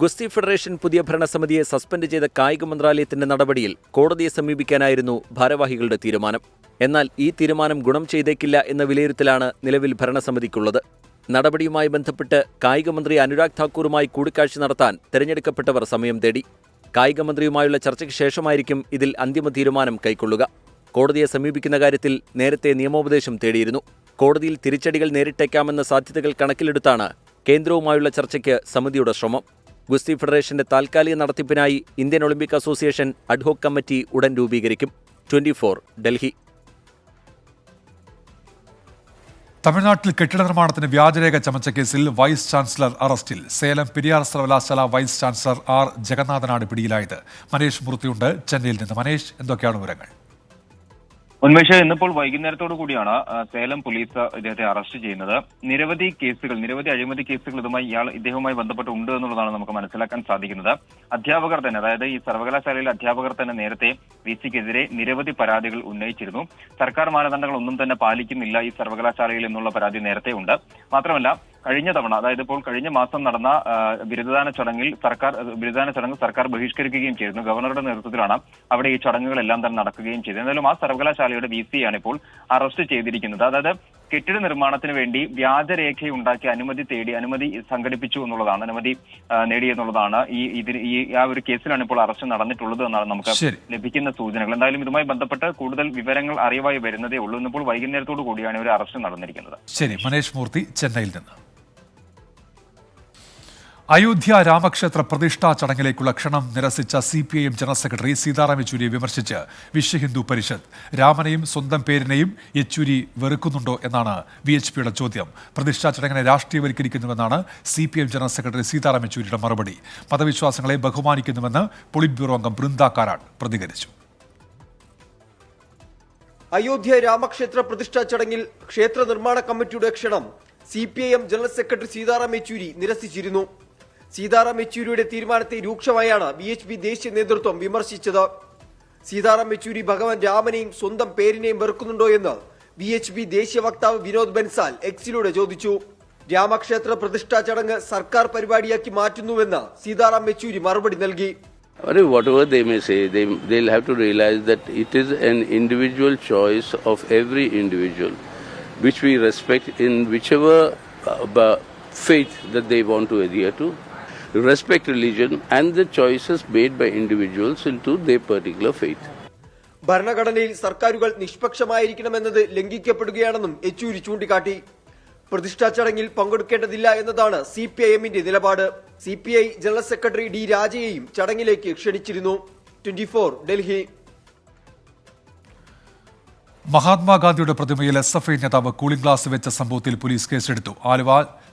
ഗുസ്തി ഫെഡറേഷൻ പുതിയ ഭരണസമിതിയെ സസ്പെൻഡ് ചെയ്ത കായിക മന്ത്രാലയത്തിന്റെ നടപടിയിൽ കോടതിയെ സമീപിക്കാനായിരുന്നു ഭാരവാഹികളുടെ തീരുമാനം. എന്നാൽ ഈ തീരുമാനം ഗുണം ചെയ്തേക്കില്ല എന്ന വിലയിരുത്തലാണ് നിലവിൽ ഭരണസമിതിക്കുള്ളത്. നടപടിയുമായി ബന്ധപ്പെട്ട് കായിക മന്ത്രി അനുരാഗ് ഠാക്കൂറുമായി കൂടിക്കാഴ്ച നടത്താൻ തെരഞ്ഞെടുക്കപ്പെട്ടവർ സമയം തേടി. കായിക മന്ത്രിയുമായുള്ള ചർച്ചയ്ക്ക് ശേഷമായിരിക്കും ഇതിൽ അന്തിമ തീരുമാനം കൈക്കൊള്ളുക. കോടതിയെ സമീപിക്കുന്ന കാര്യത്തിൽ നേരത്തെ നിയമോപദേശം തേടിയിരുന്നു. കോടതിയിൽ തിരിച്ചടികൾ നേരിട്ടേക്കാമെന്ന സാധ്യതകൾ കണക്കിലെടുത്താണ് കേന്ദ്രവുമായുള്ള ചർച്ചയ്ക്ക് സമിതിയുടെ ശ്രമം. ഗുസ്തി ഫെഡറേഷന്റെ താൽക്കാലിക നടത്തിപ്പിനായി Indian Olympic association ad hoc committee ഉടൻ രൂപീകരിക്കും. 24 ഡൽഹി. തമിഴ്നാട്ടിൽ കെട്ടിട നിർമ്മാണത്തിന് വ്യാജരേഖ ചമച്ച കേസിൽ വൈസ് ചാൻസലർ അറസ്റ്റിൽ. സേലം പെരിയാർ സർവകലാശാല വൈസ് ചാൻസലർ ആർ ജഗന്നാഥനാണ് പിടിയിലായത്. മനേഷ് മൂർത്തിയുണ്ട് ചെന്നൈയിൽ നിന്ന്. മനേഷ്, എന്തൊക്കെയാണ് വിവരങ്ങൾ? ഉന്മേഷ്, ഇന്നിപ്പോൾ വൈകുന്നേരത്തോടു കൂടിയാണ് സേലം പോലീസ് ഇദ്ദേഹത്തെ അറസ്റ്റ് ചെയ്യുന്നത്. നിരവധി അഴിമതി കേസുകൾ ഇദ്ദേഹവുമായി ബന്ധപ്പെട്ട് ഉണ്ട് എന്നുള്ളതാണ് നമുക്ക് മനസ്സിലാക്കാൻ സാധിക്കുന്നത്. അധ്യാപകർ തന്നെ, അതായത് ഈ സർവകലാശാലയിലെ അധ്യാപകർ തന്നെ നേരത്തെ വിസിക്കെതിരെ നിരവധി പരാതികൾ ഉന്നയിച്ചിരുന്നു. സർക്കാർ മാനദണ്ഡങ്ങൾ ഒന്നും തന്നെ പാലിക്കുന്നില്ല ഈ സർവകലാശാലയിൽ എന്നുള്ള പരാതി നേരത്തെ ഉണ്ട്. മാത്രമല്ല കഴിഞ്ഞ തവണ, അതായത് ഇപ്പോൾ കഴിഞ്ഞ മാസം നടന്ന ബിരുദദാന ചടങ്ങ് സർക്കാർ ബഹിഷ്കരിക്കുകയും ചെയ്തിരുന്നു. ഗവർണറുടെ നേതൃത്വത്തിലാണ് അവിടെ ഈ ചടങ്ങുകളെല്ലാം തന്നെ നടക്കുകയും ചെയ്തത്. എന്നാലും ആ സർവകലാശാലയുടെ വിസിയാണ് ഇപ്പോൾ അറസ്റ്റ് ചെയ്തിരിക്കുന്നത്. അതായത് കെട്ടിട നിർമ്മാണത്തിന് വേണ്ടി വ്യാജരേഖയുണ്ടാക്കി അനുമതി സംഘടിപ്പിച്ചു എന്നുള്ളതാണ്, അനുമതി നേടിയെന്നുള്ളതാണ് ആ ഒരു കേസിലാണ് ഇപ്പോൾ അറസ്റ്റ് നടന്നിട്ടുള്ളത് എന്നാണ് നമുക്ക് ലഭിക്കുന്ന സൂചനകൾ. എന്തായാലും ഇതുമായി ബന്ധപ്പെട്ട് കൂടുതൽ വിവരങ്ങൾ അറിവായി വരുന്നതേ ഉള്ളൂ. ഇന്നിപ്പോൾ വൈകുന്നേരത്തോടു കൂടിയാണ് ഒരു അറസ്റ്റ് നടന്നിരിക്കുന്നത്. ശരി, മനേഷ് മൂർത്തി ചെന്നൈയിൽ നിന്ന്. അയോധ്യ രാമക്ഷേത്ര പ്രതിഷ്ഠാ ചടങ്ങിലേക്കുള്ള ക്ഷണം നിരസിച്ച CPIM ജനറൽ സെക്രട്ടറി സീതാറാം യെച്ചൂരിയെ വിമർശിച്ച് വിശ്വ ഹിന്ദു പരിഷത്ത്. രാമനെയും സ്വന്തം പേരിനെയും യെച്ചൂരി വെറുക്കുന്നുണ്ടോ എന്നാണ് VHPയുടെ ചോദ്യം. പ്രതിഷ്ഠാ ചടങ്ങിനെ രാഷ്ട്രീയവൽക്കരിക്കുന്നുവെന്നാണ് CPIM ജനറൽ സെക്രട്ടറി സീതാറാം യെച്ചൂരിയുടെ മറുപടി. മതവിശ്വാസങ്ങളെ ബഹുമാനിക്കുന്നുവെന്ന് പൊളിറ്റ് ബ്യൂറോ അംഗം ബൃന്ദ കാരാട്ട് പ്രതികരിച്ചു. അയോധ്യ രാമക്ഷേത്ര പ്രതിഷ്ഠാ ചടങ്ങിൽ ക്ഷേത്ര നിർമ്മാണ കമ്മിറ്റിയുടെ ക്ഷണം CPIM general secretary Sitaram Yechury നിരസിച്ചിരുന്നു. സീതാറാം യെച്ചൂരിയുടെ തീരുമാനത്തെ രൂക്ഷമായാണ് VHP ദേശീയ നേതൃത്വം വിമർശിച്ചത്. സീതാറാം യെച്ചൂരി ഭഗവാൻ രാമനെയും സ്വന്തം പേരിനെയും വെറുക്കുന്നുണ്ടോ എന്ന് VHP ദേശീയ വക്താവ് വിനോദ് ബൻസാൽ എക്സിലൂടെ ചോദിച്ചു. രാമക്ഷേത്ര പ്രതിഷ്ഠാ ചടങ്ങ് സർക്കാർ പരിപാടിയാക്കി മാറ്റുന്നുവെന്ന് സീതാറാം യെച്ചൂരി മറുപടി നൽകി. Whatever they may say, they'll have to realize that it is an individual choice of every individual, which we respect in whichever faith that they want to adhere to. Respect religion and the choices made by individuals into their particular faith. ഭരണഘടനയിൽ സർക്കാരുകൾ നിഷ്പക്ഷമായിരിക്കണമെന്നത് ലംഘിക്കപ്പെടുകയാണെന്നും യെച്ചൂരി ചൂണ്ടിക്കാട്ടി. പ്രതിഷ്ഠാ ചടങ്ങിൽ പങ്കെടുക്കേണ്ടതില്ല എന്നതാണ് CPIMന്റെ നിലപാട്. CPI general secretary D രാജയെയും ചടങ്ങിലേക്ക് ക്ഷണിച്ചിരുന്നു. 24 ഡൽഹി. മഹാത്മാഗാന്ധിയുടെ പ്രതിമയിൽ SFI നേതാവ് കൂളിംഗ് ഗ്ലാസ് വെച്ച സംഭവത്തിൽ പോലീസ് കേസെടുത്തു. ആലുവ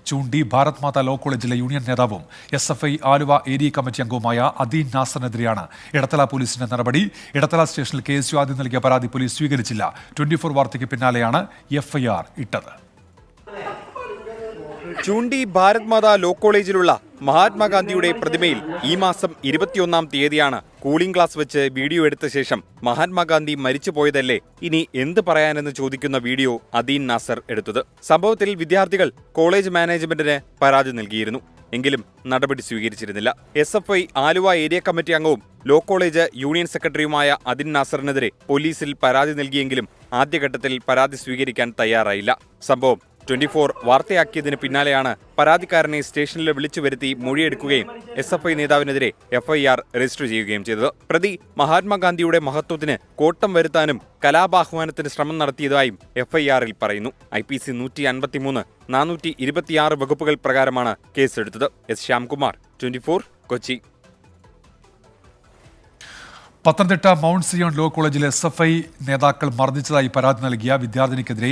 ചൂണ്ടി ഭാരത് മാതാ ലോ കോളേജിലെ യൂണിയൻ നേതാവും SFI ആലുവ ഏരിയ കമ്മിറ്റി അംഗവുമായ അദീൻ നാസറിനെതിരെയാണ് ഇടത്തല പോലീസിന്റെ നടപടി. ഇടത്തല സ്റ്റേഷനിൽ KSU ആദ്യം നൽകിയ പരാതി പോലീസ് സ്വീകരിച്ചില്ല. 24 വാർത്തയ്ക്ക് പിന്നാലെയാണ് FIR ഇട്ടത്. ചൂണ്ടി ഭാരത് മാതാ ലോ കോളേജിലുള്ള മഹാത്മാഗാന്ധിയുടെ പ്രതിമയിൽ ഈ മാസം 21-ാം തീയതിയാണ് കൂളിംഗ് ഗ്ലാസ് വെച്ച് വീഡിയോ എടുത്ത ശേഷം മഹാത്മാഗാന്ധി മരിച്ചുപോയതല്ലേ, ഇനി എന്ത് പറയാനെന്ന് ചോദിക്കുന്ന വീഡിയോ അദീൻ നാസർ എടുത്തത്. സംഭവത്തിൽ വിദ്യാർത്ഥികൾ കോളേജ് മാനേജ്മെന്റിന് പരാതി നൽകിയിരുന്നു. എങ്കിലും നടപടി സ്വീകരിച്ചിരുന്നില്ല. SFI ആലുവ ഏരിയ കമ്മിറ്റി അംഗവും ലോ കോളേജ് യൂണിയൻ സെക്രട്ടറിയുമായ അദീൻ നാസറിനെതിരെ പോലീസിൽ പരാതി നൽകിയെങ്കിലും ആദ്യഘട്ടത്തിൽ പരാതി സ്വീകരിക്കാൻ തയ്യാറായില്ല. സംഭവം 24 വാർത്തയാക്കിയതിന് പിന്നാലെയാണ് പരാതിക്കാരനെ സ്റ്റേഷനിൽ വിളിച്ചു വരുത്തി മൊഴിയെടുക്കുകയും SFI നേതാവിനെതിരെ FIR രജിസ്റ്റർ ചെയ്യുകയും ചെയ്തത്. പ്രതി മഹാത്മാഗാന്ധിയുടെ മഹത്വത്തിന് കോട്ടം വരുത്താനും കലാപാഹ്വാനത്തിന് ശ്രമം നടത്തിയതായും FIR-ൽ പറയുന്നു. IPC 153, 426 വകുപ്പുകൾ പ്രകാരമാണ് കേസെടുത്തത്. S Shyamkumar, 24 Kochi. Pathanamthitta Mount Zion law കോളേജിലെ SFI നേതാക്കൾ മർദ്ദിച്ചതായി പരാതി നൽകിയ വിദ്യാർത്ഥിനിക്കെതിരെ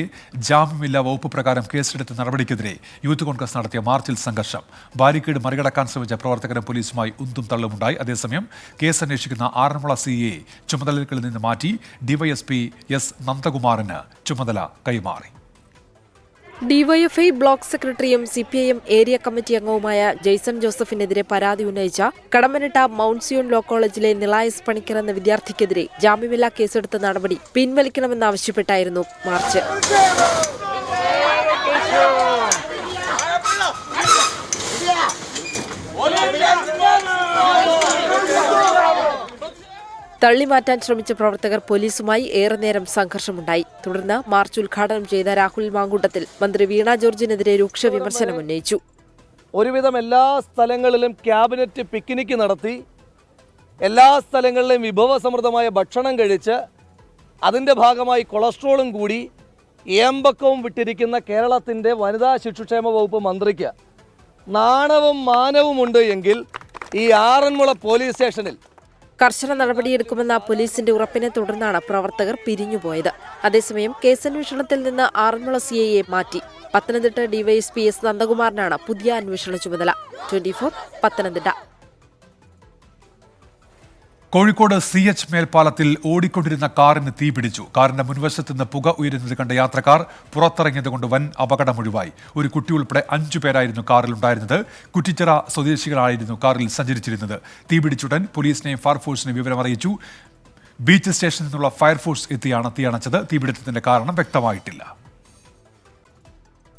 ജാമ്യമില്ലാ വകുപ്പ് പ്രകാരം കേസെടുത്ത നടപടിക്കെതിരെ യൂത്ത് കോൺഗ്രസ് നടത്തിയ മാർച്ചിൽ സംഘർഷം. ബാരിക്കേഡ് മറികടക്കാൻ ശ്രമിച്ച പ്രവർത്തകരും പോലീസുമായി ഉന്തും തള്ളുമുണ്ടായി. അതേസമയം കേസ് അന്വേഷിക്കുന്ന ആറന്മുള CA ചുമതലകളിൽ നിന്ന് മാറ്റി DYSP S നന്ദകുമാറിന് ചുമതല കൈമാറി. ഡിവൈഎഫ്ഐ ബ്ലോക്ക് സെക്രട്ടറിയും CPIM ഏരിയ കമ്മിറ്റി അംഗവുമായ ജെയ്സൺ ജോസഫിനെതിരെ പരാതി ഉന്നയിച്ച കടമ്പനിട്ട മൗണ്ട് സിയോൺ ലോ കോളേജിലെ നിളായസ് പണിക്കർ എന്ന വിദ്യാർത്ഥിക്കെതിരെ ജാമ്യമില്ലാ കേസെടുത്ത നടപടി പിൻവലിക്കണമെന്നാവശ്യപ്പെട്ടായിരുന്നു മാർച്ച്. തള്ളിമാറ്റാൻ ശ്രമിച്ച പ്രവർത്തകർ പോലീസുമായി ഏറെ നേരം സംഘർഷമുണ്ടായി. തുടർന്ന് മാർച്ച് ഉദ്ഘാടനം ചെയ്ത രാഹുൽ മാങ്കൂട്ടത്തിൽ മന്ത്രി വീണ ജോർജിനെതിരെ രൂക്ഷ വിമർശനം ഉന്നയിച്ചു. ഒരുവിധം എല്ലാ സ്ഥലങ്ങളിലും ക്യാബിനറ്റ് പിക്നിക്ക് നടത്തി, എല്ലാ സ്ഥലങ്ങളിലും വിഭവസമൃദ്ധമായ ഭക്ഷണം കഴിച്ച് അതിൻ്റെ ഭാഗമായി കൊളസ്ട്രോളും കൂടി ഏമ്പക്കവും വിട്ടിരിക്കുന്ന കേരളത്തിൻ്റെ വനിതാ ശിശുക്ഷേമ വകുപ്പ് മന്ത്രിക്ക് നാണവും മാനവുമുണ്ട് എങ്കിൽ ഈ ആറന്മുള പോലീസ് സ്റ്റേഷനിൽ കർശന നടപടിയെടുക്കുമെന്ന പോലീസിന്റെ ഉറപ്പിനെ തുടർന്നാണ് പ്രവർത്തകർ പിരിഞ്ഞുപോയത്. അതേസമയം കേസന്വേഷണത്തിൽ നിന്ന് ആറന്മുള CIയെ മാറ്റി. പത്തനംതിട്ട ഡിവൈഎസ്പി S നന്ദകുമാറിനാണ് പുതിയ അന്വേഷണ ചുമതല. 24 പത്തനംതിട്ട. കോഴിക്കോട് CH മേൽപ്പാലത്തിൽ ഓടിക്കൊണ്ടിരുന്ന കാറിന് തീപിടിച്ചു. കാറിന്റെ മുൻവശത്ത് നിന്ന് പുക ഉയരുന്നത് കണ്ട യാത്രക്കാർ പുറത്തിറങ്ങിയതുകൊണ്ട് വൻ അപകടമൊഴിവായി. ഒരു കുട്ടി ഉൾപ്പെടെ 5 പേരായിരുന്നു കാറിലുണ്ടായിരുന്നത്. കുറ്റിച്ചിറ സ്വദേശികളായിരുന്നു കാറിൽ സഞ്ചരിച്ചിരുന്നത്. തീപിടിച്ചുടൻ പോലീസിനെയും ഫയർഫോഴ്സിനെയും വിവരമറിയിച്ചു. ബീച്ച് സ്റ്റേഷനിൽ നിന്നുള്ള ഫയർഫോഴ്സ് എത്തിയാണ് തീയണച്ചത്. തീപിടുത്തത്തിന്റെ കാരണം വ്യക്തമായിട്ടില്ല.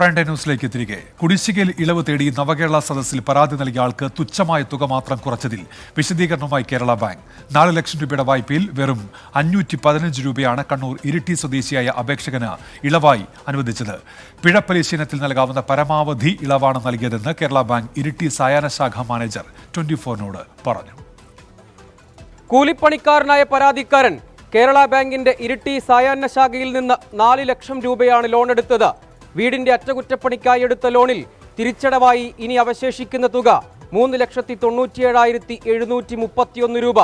പ്രൈം ടൈം ന്യൂസിലേക്ക് തിരികെ. കുടിശ്ശികയിൽ ഇളവ് തേടി നവകേരള സദസ്സിൽ പരാതി നൽകിയ ആൾക്ക് തുച്ഛമായ തുക മാത്രം കുറച്ചതിൽ വിശദീകരണവുമായി കേരള ബാങ്ക്. 4 ലക്ഷം രൂപയുടെ വായ്പയിൽ വെറും 515 രൂപയാണ് കണ്ണൂർ ഇരിട്ടി സ്വദേശിയായ അപേക്ഷകന് ഇളവായി അനുവദിച്ചത്. പിഴപ്പലിശ ഇനത്തിൽ നൽകാവുന്ന പരമാവധി ഇളവാണ് നൽകിയതെന്ന് കേരള ബാങ്ക് ഇരിട്ടി സായാഹ്ന ശാഖ മാനേജർ 24-നോട് പറഞ്ഞു. കൂലിപ്പണിക്കാരനായ പരാതിക്കാരൻ കേരള ബാങ്കിന്റെ ഇരിട്ടി സായാഹ്ന ശാഖയിൽ നിന്ന് 4 ലക്ഷം രൂപയാണ് ലോൺ എടുത്തത്. വീടിന്റെ അറ്റകുറ്റപ്പണിക്കായി എടുത്ത ലോണിൽ തിരിച്ചടവായി ഇനി അവശേഷിക്കുന്ന തുക 3,97,731 രൂപ.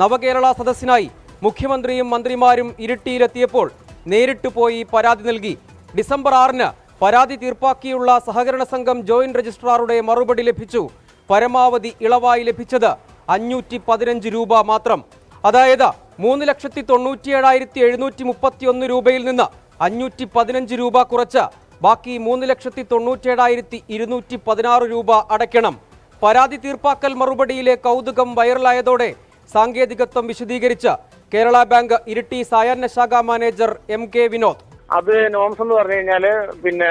നവകേരള സദസ്സിനായി മുഖ്യമന്ത്രിയും മന്ത്രിമാരും ഇരിട്ടിയിലെത്തിയപ്പോൾ നേരിട്ട് പോയി പരാതി നൽകി. ഡിസംബർ 6-ന് പരാതി തീർപ്പാക്കിയുള്ള സഹകരണ സംഘം ജോയിന്റ് രജിസ്ട്രാറുടെ മറുപടി ലഭിച്ചു. പരമാവധി ഇളവായി ലഭിച്ചത് 515 രൂപ മാത്രം. അതായത് 3,97,731 രൂപയിൽ നിന്ന് 515 രൂപ കുറച്ച് ബാക്കി 3,97,216 രൂപ അടയ്ക്കണം. പരാതി തീർപ്പാക്കൽ മറുപടിയിലെ കൗതുകം വൈറലായതോടെ സാങ്കേതികത്വം വിശദീകരിച്ച് കേരള ബാങ്ക് ഇരിട്ടി സായാഹ്ന ശാഖ മാനേജർ MK വിനോദ്. അത് നോംസ് എന്ന് പറഞ്ഞു കഴിഞ്ഞാല് പിന്നെ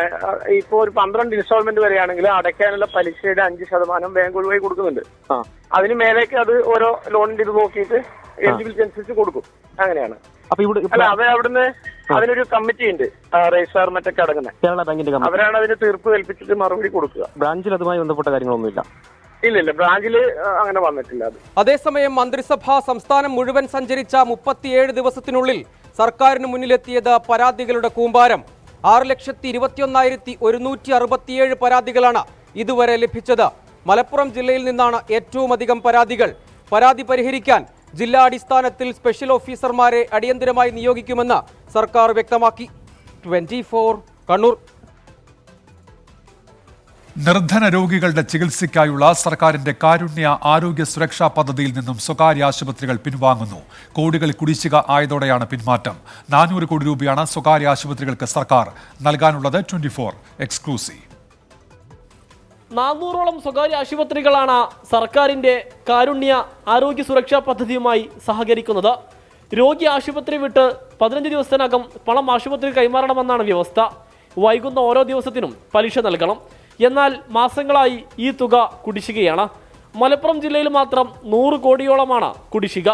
ഇപ്പോൾ ഒരു 12 ഇൻസ്റ്റാൾമെന്റ് വരെയാണെങ്കിൽ അടയ്ക്കാനുള്ള പലിശയുടെ 5% ബാങ്ക് ഒഴിവായി കൊടുക്കുന്നുണ്ട്. അതിന് മേലേക്ക് അത് ഓരോ ലോണിന്റെ ഇത് നോക്കിയിട്ട് എലിജിബിലിറ്റി അനുസരിച്ച് കൊടുക്കും. അങ്ങനെയാണ്. അല്ല, അത് അവിടുന്ന് അതിനൊരു കമ്മിറ്റി ഉണ്ട്, രജിസ്ട്രാർ മറ്റൊക്കെ അടങ്ങുന്നത് കേരള ബാങ്കിന്റെ. അവരാണ് അതിന് തീർപ്പ് കൽപ്പിച്ചിട്ട് മറുപടി കൊടുക്കുക. ബ്രാഞ്ചിൽ അതുമായി ബന്ധപ്പെട്ട കാര്യങ്ങളൊന്നുമില്ല. ഇല്ല, ബ്രാഞ്ചിൽ അങ്ങനെ വന്നിട്ടില്ല. അത് അതേസമയം മന്ത്രിസഭ സംസ്ഥാനം മുഴുവൻ സഞ്ചരിച്ച 37 ദിവസത്തിനുള്ളിൽ സർക്കാരിന് മുന്നിലെത്തിയത് പരാതികളുടെ കൂമ്പാരം. 6,21,167 പരാതികളാണ് ഇതുവരെ ലഭിച്ചത്. മലപ്പുറം ജില്ലയിൽ നിന്നാണ് ഏറ്റവും അധികം പരാതികൾ. പരാതി പരിഹരിക്കാൻ ജില്ലാടിസ്ഥാനത്തിൽ സ്പെഷ്യൽ ഓഫീസർമാരെ അടിയന്തരമായി നിയോഗിക്കുമെന്ന് സർക്കാർ വ്യക്തമാക്കി. 24 കണ്ണൂർ. നിർധന രോഗികളുടെ ചികിത്സയ്ക്കായുള്ള സർക്കാരിന്റെ കാരുണ്യ ആരോഗ്യ സുരക്ഷാ പദ്ധതിയിൽ നിന്നും സ്വകാര്യ ആശുപത്രികൾ പിൻവാങ്ങുന്നു. കോടികൾ കുടിശ്ശിക ആയതോടെയാണ് പിന്മാറ്റം. 400 കോടി രൂപയാണ് സ്വകാര്യ ആശുപത്രികൾക്ക് സർക്കാർ നൽകാനുള്ളത്. 24 എക്സ്ക്ലൂസീവ്. 400ഓളം സ്വകാര്യ ആശുപത്രികളാണ് സർക്കാരിന്റെ കാരുണ്യ ആരോഗ്യ സുരക്ഷാ പദ്ധതിയുമായി സഹകരിക്കുന്നത്. രോഗി ആശുപത്രി വിട്ട് 15 ദിവസത്തിനകം പണം ആശുപത്രി കൈമാറണമെന്നാണ് വ്യവസ്ഥ. വൈകുന്ന ഓരോ ദിവസത്തിനും പലിശ നൽകണം. എന്നാൽ മാസങ്ങളായി ഈ തുക കുടിശ്ശികയാണ്. മലപ്പുറം ജില്ലയിൽ മാത്രം 100 കോടിയോളമാണ് കുടിശ്ശിക.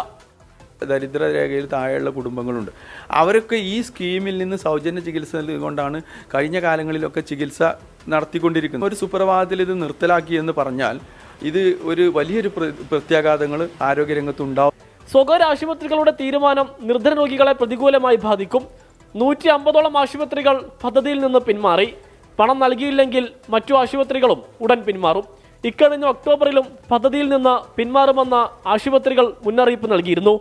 ദരിദ്രരേഖയിൽ താഴെയുള്ള കുടുംബങ്ങളുണ്ട്. അവരൊക്കെ ഈ സ്കീമിൽ നിന്ന് സൗജന്യ ചികിത്സ കൊണ്ടാണ് കഴിഞ്ഞ കാലങ്ങളിലൊക്കെ ചികിത്സ നടത്തിക്കൊണ്ടിരിക്കുന്നത്. ഒരു സുപ്രഭാതത്തിൽ ഇത് നിർത്തലാക്കി എന്ന് പറഞ്ഞാൽ ഇത് ഒരു വലിയൊരു പ്രത്യാഘാതങ്ങൾ ആരോഗ്യരംഗത്തുണ്ടാവും. സ്വകാര്യ ആശുപത്രികളുടെ തീരുമാനം നിർധന രോഗികളെ പ്രതികൂലമായി ബാധിക്കും. 150ഓളം ആശുപത്രികൾ പദ്ധതിയിൽ നിന്ന് പിന്മാറി. പണം നൽകിയില്ലെങ്കിൽ മറ്റു ആശുപത്രികളും ഉടൻ പിന്മാറും. ഇക്കഴിഞ്ഞ ഒക്ടോബറിലും പദ്ധതിയിൽ നിന്ന് പിന്മാറുമെന്ന ആശുപത്രികൾ മുന്നറിയിപ്പ് നൽകിയിരുന്നു.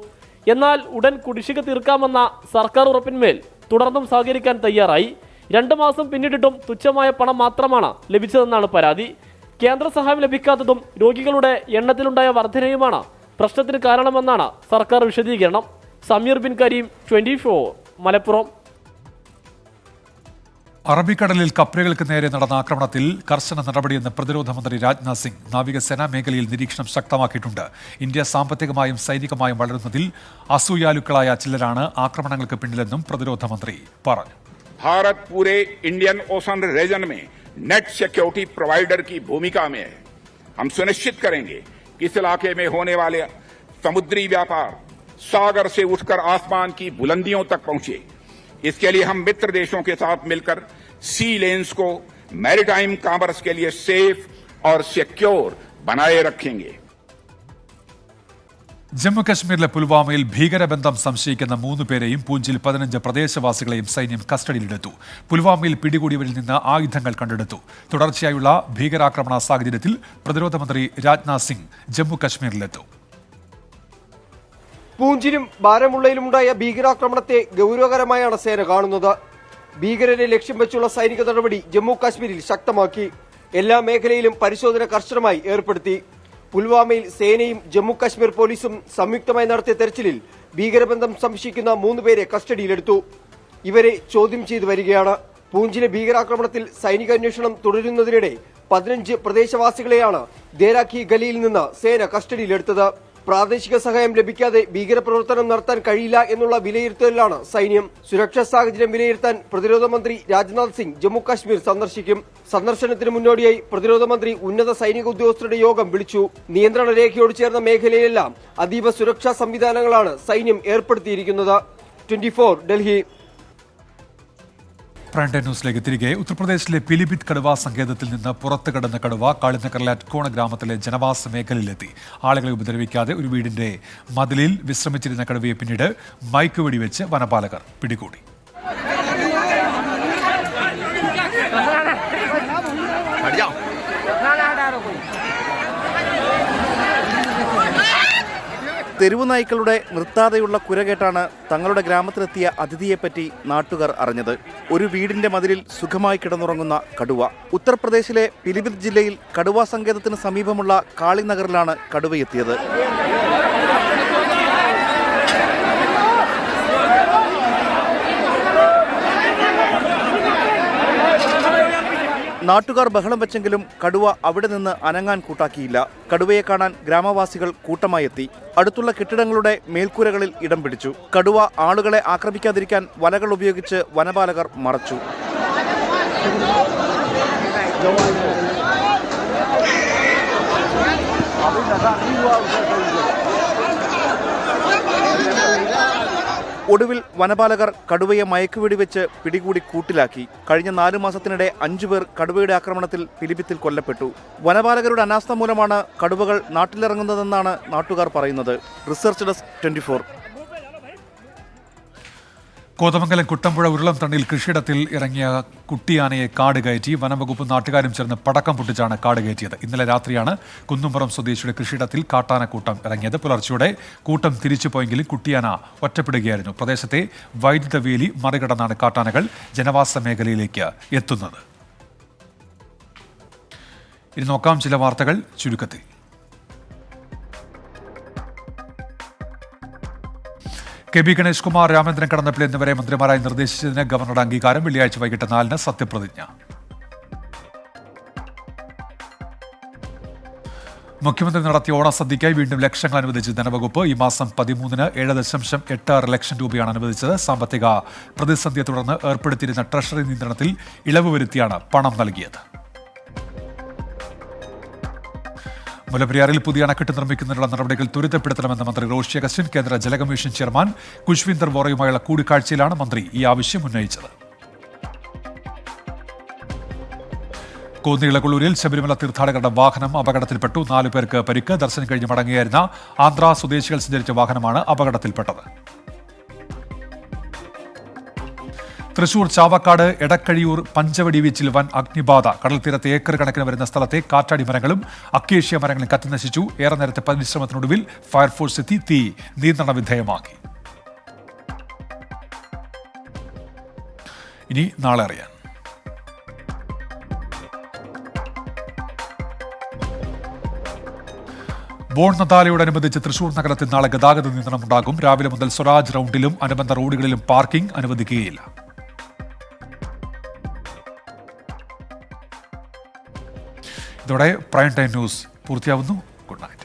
എന്നാൽ ഉടൻ കുടിശ്ശിക തീർക്കാമെന്ന സർക്കാർ ഉറപ്പിന്മേൽ തുടർന്നും സഹകരിക്കാൻ തയ്യാറായി. 2 മാസം പിന്നിട്ടിട്ടും തുച്ഛമായ പണം മാത്രമാണ് ലഭിച്ചതെന്നാണ് പരാതി. കേന്ദ്ര സഹായം ലഭിക്കാത്തതും രോഗികളുടെ എണ്ണത്തിലുണ്ടായ വർധനയുമാണ് പ്രശ്നത്തിന് കാരണമെന്നാണ് സർക്കാർ വിശദീകരണം. സമീർ ബിൻ കരീം, 24 മലപ്പുറം. അറബിക്കടലിൽ കപ്പലുകൾക്ക് നേരെ നടന്ന ആക്രമണത്തിൽ കർശന നടപടിയെന്ന് പ്രതിരോധ മന്ത്രി രാജ്നാഥ് സിംഗ്. നാവികസേന മേഖലയിൽ നിരീക്ഷണം ശക്തമാക്കിയിട്ടുണ്ട്. ഇന്ത്യ സാമ്പത്തികമായും സൈനികമായും വളരുന്നതിൽ അസൂയാലുക്കളായ ചിലരാണ് ആക്രമണങ്ങൾക്ക് പിന്നിലെന്നും പ്രതിരോധ മന്ത്രി പറഞ്ഞു. भारत पूरे इंडियन ओशन रीजन में नेट सिक्योरिटी प्रोवाइडर की भूमिका में है. हम सुनिश्चित करेंगे कि इस इलाके में होने वाले समुद्री व्यापार सागर से उठकर आसमान की बुलंदियों तक पहुंचे. इसके लिए हम मित्र देशों के साथ मिलकर सी लेन्स को मैरीटाइम कॉमर्स के लिए सेफ और सिक्योर बनाए रखेंगे. ജമ്മു കശ്മീരിലെ പുൽവാമയിൽ ഭീകരബന്ധം സംശയിക്കുന്ന 3 പേരെയും പൂഞ്ചിൽ 15 പ്രദേശവാസികളെയും സൈന്യം കസ്റ്റഡിയിലെടുത്തു. പുൽവാമയിൽ പിടികൂടിയവരിൽ നിന്ന് ആയുധങ്ങൾ കണ്ടെടുത്തു. തുടർച്ചയായുള്ള ഭീകരാക്രമണ സാഹചര്യത്തിൽ പ്രതിരോധ മന്ത്രി രാജ്നാഥ് സിംഗ് ജമ്മു കശ്മീരിലെത്തും. പൂഞ്ചിലും ബാരമുള്ളയിലുമുണ്ടായ ഭീകരാക്രമണത്തെ ഗൌരവകരമായാണ് സേന കാണുന്നത്. ഭീകരരെ ലക്ഷ്യം വെച്ചുള്ള സൈനിക നടപടി ജമ്മു കാശ്മീരിൽ ശക്തമാക്കി. എല്ലാ മേഖലയിലും പരിശോധന കർശനമായി ഏർപ്പെടുത്തി. പുൽവാമയിൽ സേനയും ജമ്മു കാശ്മീർ പോലീസും സംയുക്തമായി നടത്തിയ തെരച്ചിലിൽ ഭീകരബന്ധം സംശയിക്കുന്ന 3 പേരെ കസ്റ്റഡിയിലെടുത്തു. ഇവരെ ചോദ്യം ചെയ്തു വരികയാണ്. പൂഞ്ചിലെ ഭീകരാക്രമണത്തിൽ സൈനിക അന്വേഷണം തുടരുന്നതിനിടെ 15 പ്രദേശവാസികളെയാണ് ദേരാഖി ഗലിയിൽ നിന്ന് സേന കസ്റ്റഡിയിലെടുത്തത്. പ്രാദേശിക സഹായം ലഭിക്കാതെ ഭീകരപ്രവർത്തനം നടത്താൻ കഴിയില്ല എന്നുള്ള വിലയിരുത്തലിലാണ് സൈന്യം. സുരക്ഷാ സാഹചര്യം വിലയിരുത്താൻ പ്രതിരോധ മന്ത്രി രാജ്നാഥ് സിംഗ് ജമ്മു കാശ്മീർ സന്ദർശിക്കും. സന്ദർശനത്തിന് മുന്നോടിയായി പ്രതിരോധ മന്ത്രി ഉന്നത സൈനിക ഉദ്യോഗസ്ഥരുടെ യോഗം വിളിച്ചു. നിയന്ത്രണ രേഖയോട് ചേർന്ന മേഖലയിലെല്ലാം അതീവ സുരക്ഷാ സംവിധാനങ്ങളാണ് സൈന്യം ഏർപ്പെടുത്തിയിരിക്കുന്നത്. 24 ഡൽഹി. പ്രൈം ടൈം ന്യൂസിലേക്ക് തിരികെ. ഉത്തർപ്രദേശിലെ പിലിഭിത്ത് കടുവ സങ്കേതത്തിൽ നിന്ന് പുറത്തു കടന്ന കടുവ കാളിനഗറിലെ അറ്റ്കോണ ഗ്രാമത്തിലെ ജനവാസ മേഖലയിലെത്തി. ആളുകളെ ഉപദ്രവിക്കാതെ ഒരു വീടിന്റെ മതിലിൽ വിശ്രമിച്ചിരുന്ന കടുവയെ പിന്നീട് മയക്ക് വെടിവെച്ച് വനപാലകർ പിടികൂടി. തെരുവു നായ്ക്കളുടെ നിർത്താതെയുള്ള കുരകേട്ടാണ് തങ്ങളുടെ ഗ്രാമത്തിലെത്തിയ അതിഥിയെപ്പറ്റി നാട്ടുകാർ അറിഞ്ഞത്. ഒരു വീടിന്റെ മതിലിൽ സുഖമായി കിടന്നുറങ്ങുന്ന കടുവ. ഉത്തർപ്രദേശിലെ പിലിഭിത്ത് ജില്ലയിൽ കടുവാ സങ്കേതത്തിന് സമീപമുള്ള കാളിനഗറിലാണ് കടുവയെത്തിയത്. നാട്ടുകാർ ബഹളം വെച്ചെങ്കിലും കടുവ അവിടെ നിന്ന് അനങ്ങാൻ കൂട്ടാക്കിയില്ല. കടുവയെ കാണാൻ ഗ്രാമവാസികൾ കൂട്ടമായി എത്തി. അടുത്തുള്ള കെട്ടിടങ്ങളുടെ മേൽക്കൂരകളിൽ ഇടം പിടിച്ചു. കടുവ ആളുകളെ ആക്രമിക്കാതിരിക്കാൻ വലകൾ ഉപയോഗിച്ച് വനപാലകർ മറച്ചു. ഒടുവിൽ വനപാലകർ കടുവയെ മയക്കുവെടിവെച്ച് പിടികൂടി കൂട്ടിലാക്കി. കഴിഞ്ഞ 4 മാസത്തിനിടെ 5 പേർ കടുവയുടെ ആക്രമണത്തിൽ പിലിഭിത്തിൽ കൊല്ലപ്പെട്ടു. വനപാലകരുടെ അനാസ്ഥ മൂലമാണ് കടുവകൾ നാട്ടിലിറങ്ങുന്നതെന്നാണ് നാട്ടുകാർ പറയുന്നത്. Research desk 24. കോതമംഗലം കുട്ടമ്പുഴ ഉരുളംതണ്ണിൽ കൃഷിയിടത്തിൽ ഇറങ്ങിയ കുട്ടിയാനയെ കാട് കയറ്റി വനംവകുപ്പും നാട്ടുകാരും ചേർന്ന് പടക്കം പൊട്ടിച്ചാണ് കാട് കയറ്റിയത്. ഇന്നലെ രാത്രിയാണ് കുന്നുംപുറം സ്വദേശിയുടെ കൃഷിയിടത്തിൽ കാട്ടാനക്കൂട്ടം ഇറങ്ങിയത്. പുലർച്ചയോടെ കൂട്ടം തിരിച്ചുപോയെങ്കിലും കുട്ടിയാന ഒറ്റപ്പെടുകയായിരുന്നു. പ്രദേശത്തെ വൈദ്യുത വേലി മറികടന്നാണ് കാട്ടാനകൾ ജനവാസ മേഖലയിലേക്ക് എത്തുന്നത്. ഇനി നോക്കാം ചില വാർത്തകൾ ചുരുക്കത്തിൽ. കെ ബി ഗണേഷ് കുമാർ, രാമേന്ദ്രൻ കടന്നപ്പള്ളി എന്നിവരെ മന്ത്രിമാരായി നിർദ്ദേശിച്ചതിന് ഗവർണറുടെ അംഗീകാരം. വെള്ളിയാഴ്ച വൈകിട്ട് 4-ന് സത്യപ്രതിജ്ഞ. മുഖ്യമന്ത്രി നടത്തിയ ഓണസദ്യയ്ക്കായി വീണ്ടും ലക്ഷങ്ങൾ അനുവദിച്ച് ധനവകുപ്പ്. ഈ മാസം 13-ന് 7.86 ലക്ഷം രൂപയാണ് അനുവദിച്ചത്. സാമ്പത്തിക പ്രതിസന്ധിയെ തുടർന്ന് ഏർപ്പെടുത്തിയിരുന്ന ട്രഷറി നിയന്ത്രണത്തിൽ ഇളവ് വരുത്തിയാണ് പണം നൽകിയത്. മുല്ലപ്പെരിയാറിൽ പുതിയ അണക്കെട്ട് നിർമ്മിക്കുന്നതിനുള്ള നടപടികൾ ത്വരിതപ്പെടുത്തണമെന്ന് മന്ത്രി റോഷി അഗസ്റ്റിൻ. കേന്ദ്ര ജലകമ്മീഷൻ ചെയർമാൻ ഖുശ്വീന്ദർ വോറയുമായുള്ള കൂടിക്കാഴ്ചയിലാണ് മന്ത്രി ഈ ആവശ്യം ഉന്നയിച്ചത്. കോന്നിയിളകുളൂരിൽ ശബരിമല തീർത്ഥാടകരുടെ വാഹനം അപകടത്തിൽപ്പെട്ടു. 4 പേർക്ക് പരിക്ക്. ദർശനം കഴിഞ്ഞ് മടങ്ങുകയായിരുന്ന ആന്ധ്ര സ്വദേശികൾ സഞ്ചരിച്ച വാഹനമാണ് അപകടത്തിൽപ്പെട്ടത്. തൃശൂർ ചാവക്കാട് എടക്കഴിയൂർ പഞ്ചവടി ബീച്ചിൽ വൻ അഗ്നിബാധ. കടൽ തീരത്ത് ഏക്കർ കണക്കിന് വരുന്ന സ്ഥലത്തെ കാറ്റാടി മരങ്ങളും അക്കേഷ്യ മരങ്ങളും കത്തിനശിച്ചു. ഏറെ നേരത്തെ പരിശ്രമത്തിനൊടുവിൽ ഫയർഫോഴ്സ് എത്തി തീ നിയന്ത്രണ വിധേയമാക്കി. ഇനി നാളെ അറിയാൻ. ബോൺ നതാലയോടനുബന്ധിച്ച് തൃശൂർ നഗരത്തിൽ നാളെ ഗതാഗത നിയന്ത്രണമുണ്ടാകും. രാവിലെ മുതൽ സ്വരാജ് റൗണ്ടിലും അനുബന്ധ റോഡുകളിലും പാർക്കിംഗ് അനുവദിക്കുകയില്ല. ഇതോടെ പ്രൈം ടൈം ന്യൂസ് പൂർത്തിയാവുന്നു. Good night.